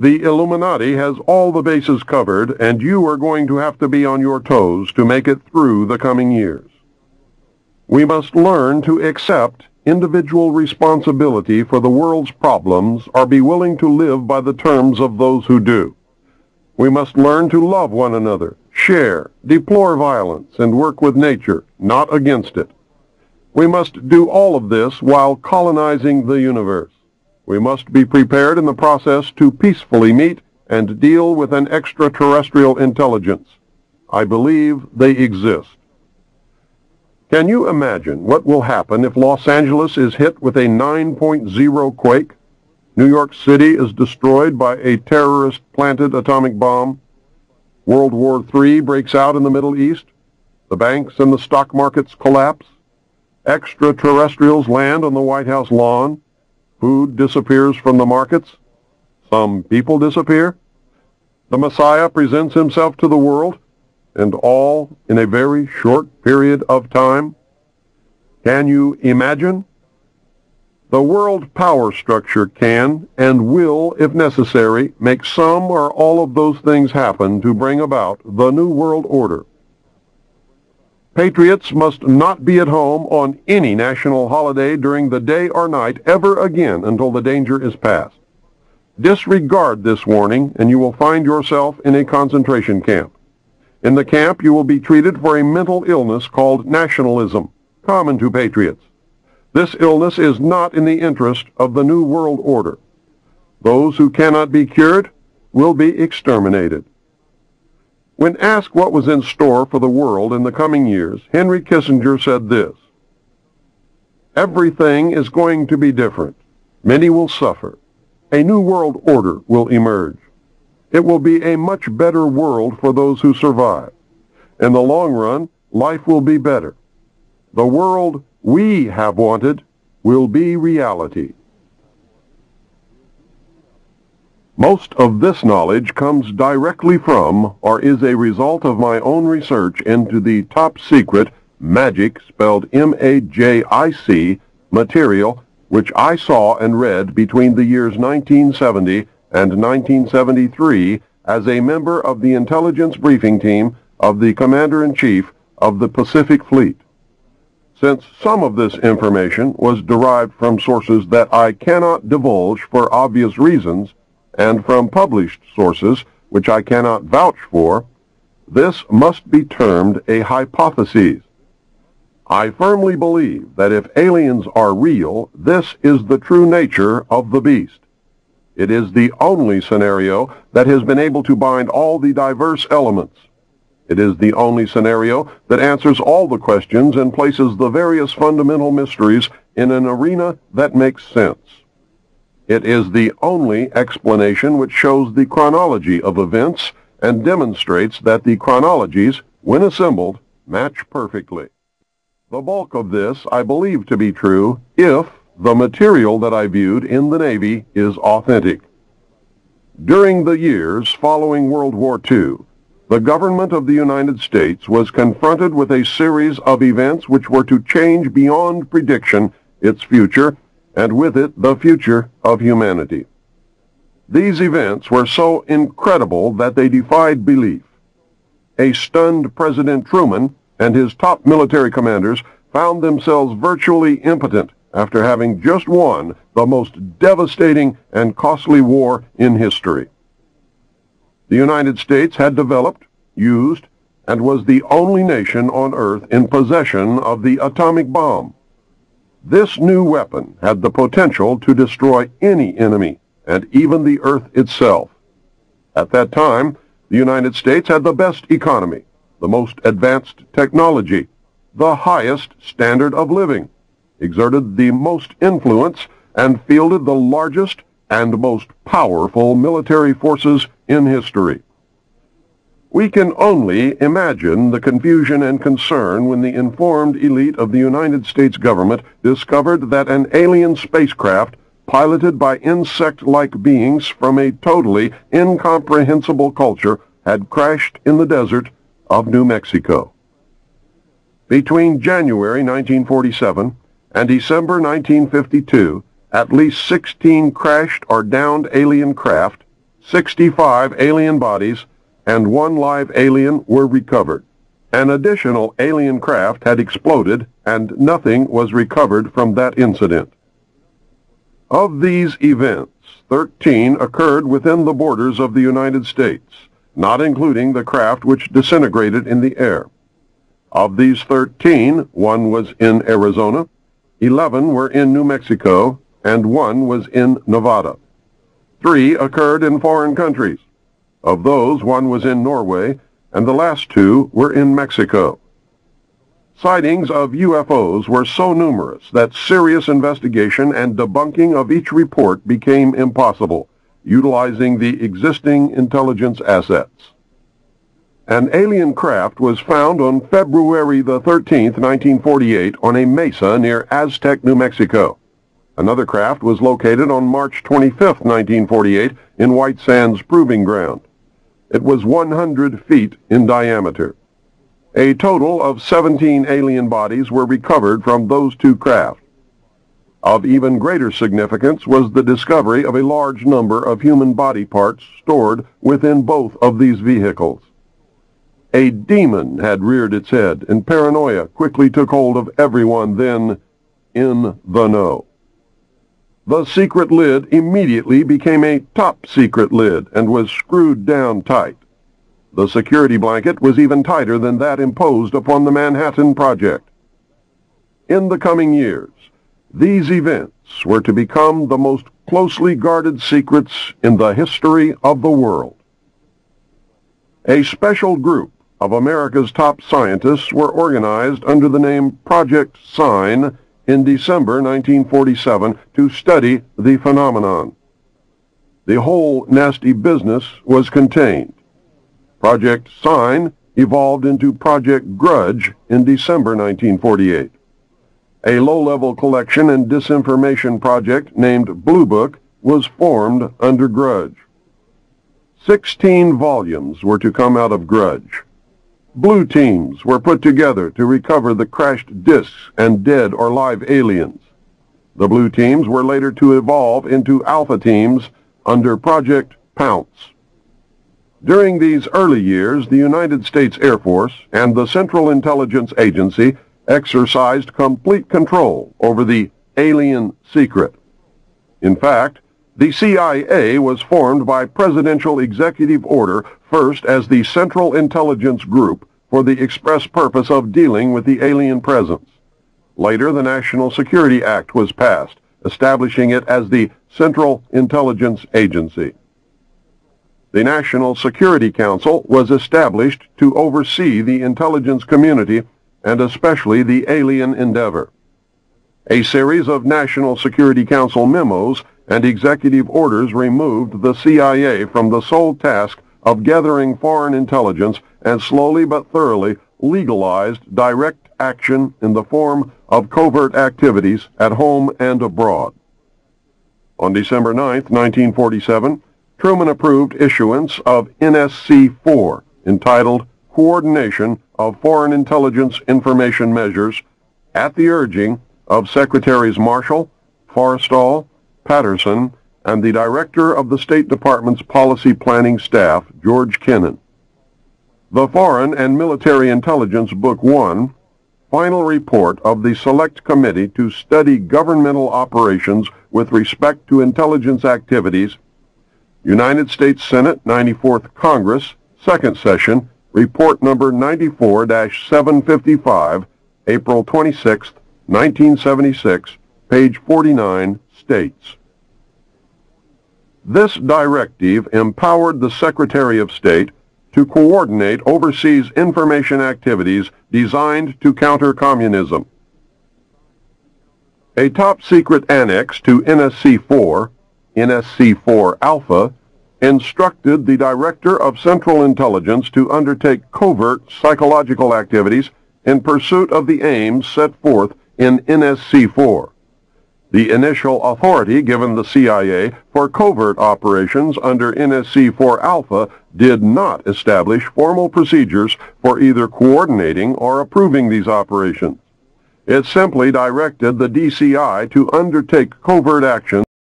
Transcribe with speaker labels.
Speaker 1: The Illuminati has all the bases covered, and you are going to have to be on your toes to make it through the coming years. We must learn to accept individual responsibility for the world's problems or be willing to live by the terms of those who do. We must learn to love one another, share, deplore violence, and work with nature, not against it. We must do all of this while colonizing the universe. We must be prepared in the process to peacefully meet and deal with an extraterrestrial intelligence. I believe they exist. Can you imagine what will happen if Los Angeles is hit with a 9.0 quake? New York City is destroyed by a terrorist-planted atomic bomb. World War III breaks out in the Middle East. The banks and the stock markets collapse. Extraterrestrials land on the White House lawn. Food disappears from the markets. Some people disappear. The Messiah presents himself to the world, and all in a very short period of time. Can you imagine? The world power structure can and will, if necessary, make some or all of those things happen to bring about the New World Order. Patriots must not be at home on any national holiday during the day or night ever again until the danger is past. Disregard this warning, and you will find yourself in a concentration camp. In the camp, you will be treated for a mental illness called nationalism, common to patriots. This illness is not in the interest of the New World Order. Those who cannot be cured will be exterminated. When asked what was in store for the world in the coming years, Henry Kissinger said this: "Everything is going to be different. Many will suffer. A new world order will emerge. It will be a much better world for those who survive. In the long run, life will be better. The world we have wanted will be reality." Most of this knowledge comes directly from or is a result of my own research into the top-secret magic, spelled M-A-J-I-C, material which I saw and read between the years 1970 and 1973 as a member of the intelligence briefing team of the Commander-in-Chief of the Pacific Fleet. Since some of this information was derived from sources that I cannot divulge for obvious reasons, and from published sources which I cannot vouch for, this must be termed a hypothesis. I firmly believe that if aliens are real, this is the true nature of the beast. It is the only scenario that has been able to bind all the diverse elements. It is the only scenario that answers all the questions and places the various fundamental mysteries in an arena that makes sense. It is the only explanation which shows the chronology of events and demonstrates that the chronologies, when assembled, match perfectly. The bulk of this I believe to be true if the material that I viewed in the Navy is authentic. During the years following World War II, the government of the United States was confronted with a series of events which were to change beyond prediction its future, and with it the future of humanity. These events were so incredible that they defied belief. A stunned President Truman and his top military commanders found themselves virtually impotent after having just won the most devastating and costly war in history. The United States had developed, used, and was the only nation on Earth in possession of the atomic bomb. This new weapon had the potential to destroy any enemy, and even the Earth itself. At that time, the United States had the best economy, the most advanced technology, the highest standard of living, exerted the most influence, and fielded the largest and most powerful military forces in history. We can only imagine the confusion and concern when the informed elite of the United States government discovered that an alien spacecraft piloted by insect-like beings from a totally incomprehensible culture had crashed in the desert of New Mexico. Between January 1947 and December 1952, at least 16 crashed or downed alien craft, 65 alien bodies and 1 live alien were recovered. An additional alien craft had exploded and nothing was recovered from that incident. Of these events, 13 occurred within the borders of the United States, not including the craft which disintegrated in the air. Of these 13, 1 was in Arizona, 11 were in New Mexico, and 1 was in Nevada. 3 occurred in foreign countries. Of those, 1 was in Norway, and the last 2 were in Mexico. Sightings of UFOs were so numerous that serious investigation and debunking of each report became impossible, utilizing the existing intelligence assets. An alien craft was found on February the 13th, 1948, on a mesa near Aztec, New Mexico. Another craft was located on March 25th, 1948, in White Sands Proving Ground. It was 100 feet in diameter. A total of 17 alien bodies were recovered from those 2 craft. Of even greater significance was the discovery of a large number of human body parts stored within both of these vehicles. A demon had reared its head, and paranoia quickly took hold of everyone then in the know. The secret lid immediately became a top-secret lid and was screwed down tight. The security blanket was even tighter than that imposed upon the Manhattan Project. In the coming years, these events were to become the most closely guarded secrets in the history of the world. A special group of America's top scientists were organized under the name Project Sign in December 1947 to study the phenomenon. The whole nasty business was contained. Project Sign evolved into Project Grudge in December 1948. A low-level collection and disinformation project named Blue Book was formed under Grudge. 16 volumes were to come out of Grudge. Blue teams were put together to recover the crashed discs and dead or live aliens. The blue teams were later to evolve into alpha teams under Project Pounce. During these early years, the United States Air Force and the Central Intelligence Agency exercised complete control over the alien secret. In fact, the CIA was formed by presidential executive order first as the Central Intelligence Group for the express purpose of dealing with the alien presence. Later, the National Security Act was passed, establishing it as the Central Intelligence Agency. The National Security Council was established to oversee the intelligence community and especially the alien endeavor. A series of National Security Council memos and executive orders removed the CIA from the sole task of gathering foreign intelligence and slowly but thoroughly legalized direct action in the form of covert activities at home and abroad. On December 9, 1947, Truman approved issuance of NSC-4, entitled Coordination of Foreign Intelligence Information Measures, at the urging of Secretaries Marshall, Forrestal, Patterson, and the Director of the State Department's Policy Planning Staff, George Kennan. The Foreign and Military Intelligence Book 1, Final Report of the Select Committee to Study Governmental Operations with Respect to Intelligence Activities, United States Senate 94th Congress, Second Session, Report Number 94-755, April 26, 1976, page 49, states, "This directive empowered the Secretary of State to coordinate overseas information activities designed to counter communism." A top-secret annex to NSC-4, NSC-4 Alpha, instructed the Director of Central Intelligence to undertake covert psychological activities in pursuit of the aims set forth in NSC-4. The initial authority given the CIA for covert operations under NSC-4 Alpha did not establish formal procedures for either coordinating or approving these operations. It simply directed the DCI to undertake covert actions